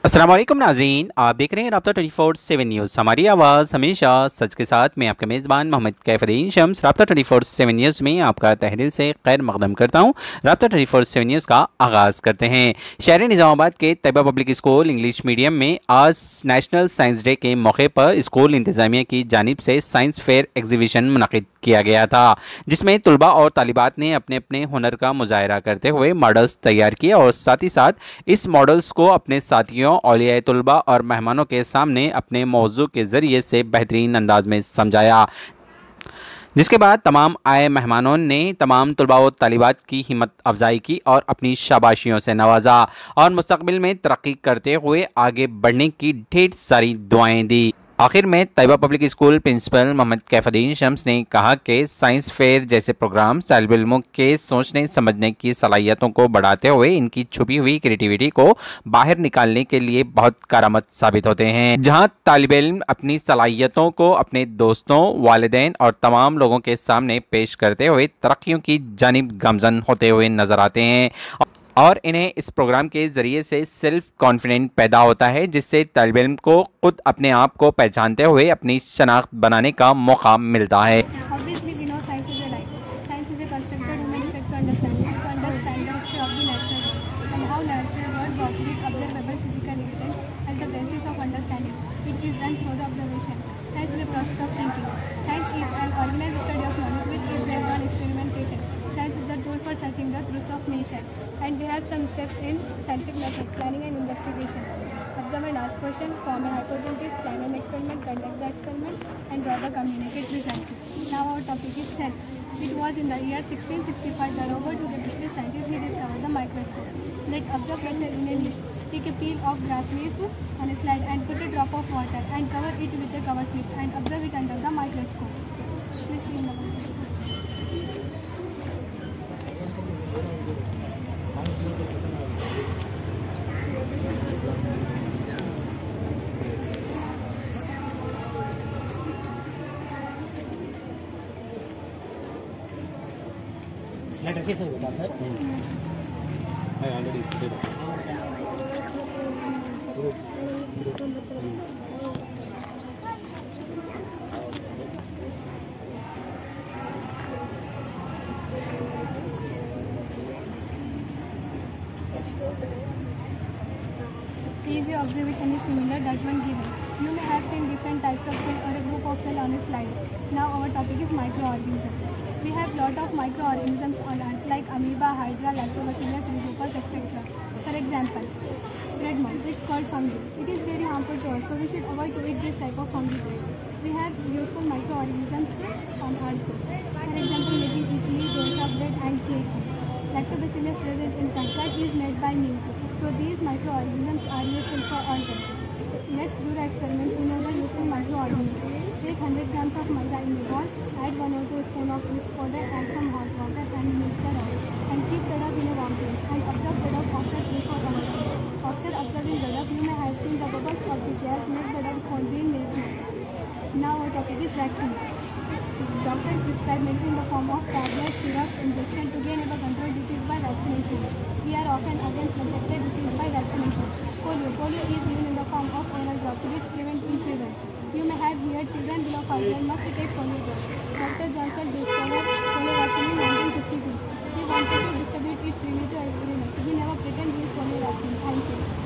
अस्सलाम वालेकुम नाज़रीन, आप देख रहे हैं राब्ता 24/7 न्यूज़। हमारी आवाज़ हमेशा सच के साथ। मैं आपके मेज़बान मोहम्मद कैफुद्दीन शम्स राब्ता 24/7 न्यूज़ में आपका तहे दिल से खैर मकदम करता हूँ। राब्ता 24/7 न्यूज़ का आगाज़ करते हैं। शहर निज़ामाबाद के Tayyaba public school English medium में आज नेशनल साइंस डे के मौके पर स्कूल इंतज़ामिया की जानिब से साइंस फेयर एग्जीबिशन मुनक़िद किया गया था, जिसमें तलबा और तालिबात ने अपने अपने हुनर का मुजाहरा करते हुए मॉडल्स तैयार किए और साथ ही साथ इस मॉडल्स को अपने साथियों, औलिया तलबा और मेहमानों के सामने अपने मौजू के ज़रिए से बेहतरीन अंदाज में समझाया। जिसके बाद तमाम आए मेहमानों ने तमाम तलबा व तालिबात की हिम्मत अफजाई की और अपनी शाबाशियों से नवाजा और मुस्तकबिल में तरक्की करते हुए आगे बढ़ने की ढेर सारी दुआएं दी। आखिर में Taiba public school principal Mohammad Kaifuddin Shams ने कहा कि साइंस फेयर जैसे प्रोग्राम तालिब इल्मों के सोचने समझने की सलाहियतों को बढ़ाते हुए इनकी छुपी हुई क्रिएटिविटी को बाहर निकालने के लिए बहुत कारआमद साबित होते हैं, जहां तालिब इल्म अपनी सलाहियतों को अपने दोस्तों, वालिदैन और तमाम लोगों के सामने पेश करते हुए तरक्कियों की जानिब गामजन होते हुए नजर आते हैं और इन्हें इस प्रोग्राम के ज़रिए से सेल्फ कॉन्फिडेंट पैदा होता है, जिससे तालिब इल्म को खुद अपने आप को पहचानते हुए अपनी शनाख्त बनाने का मौका मिलता है। Obviously, we know science is a life. Science is a constructed human effect to understand the history of the natural world and how natural world works with observable physical evidence as the basis of understanding. It is done through the observation. Science is a process of thinking. Science is an organized study of knowledge which is based on experimentation. Science is the tool for searching the truths of nature. And we have some steps in scientific method, planning and investigation. Observe and ask questions, form a hypothesis, plan an experiment, conduct the experiment, and draw the communicate result. Now our topic is cell. It was in the year 1665 that Robert, who was a British scientist, he discovered the microscope. Let's observe a cell in a leaf. Take a peel of grass leaf on a slide and put a drop of water and cover it with a cover slip and observe it under the microscope. Please see in the microscope. Slide रखिए sir बता है already Easy observation is similar that one given. You may have seen different types of cell or a group of cell on a slide. Now our topic is microorganisms. We have lot of microorganisms on Earth like amoeba, hydra, lactobacillus, rhizopus, etc. For example, bread mold. It's called fungi. It is very harmful to us, so we should avoid to eat this type of fungi. We have useful microorganisms on Earth. For example, making idli, dosa, bread, and cake. Lactobacillus present in sunlight is made by milk. So these microorganisms are useful for all purposes. Let's do the experiment to know the useful microorganisms. Take 100 grams of maida in a bowl, add 1 or 2 spoons of whisk powder, add some hot water and mix the dough. And keep the dough in a warm place and observe the dough after 3-4 hours. After observing the dough, you may have seen the bubbles of the gas make the dough spongy in minutes. Now our topic is vaccine. Doctors prescribe medicine in the form of tablets, syrups, injection to gain or control disease by vaccination. We are often against protected disease by vaccination. Polio. Polio is given in the form of oral drops which prevent in children. You may have heard children below 5 years must take polio drops. Dr. Johnson discovered polio vaccine in 1952. He wanted to distribute it freely to everyone. He never pretended he is polio vaccine. Thank you.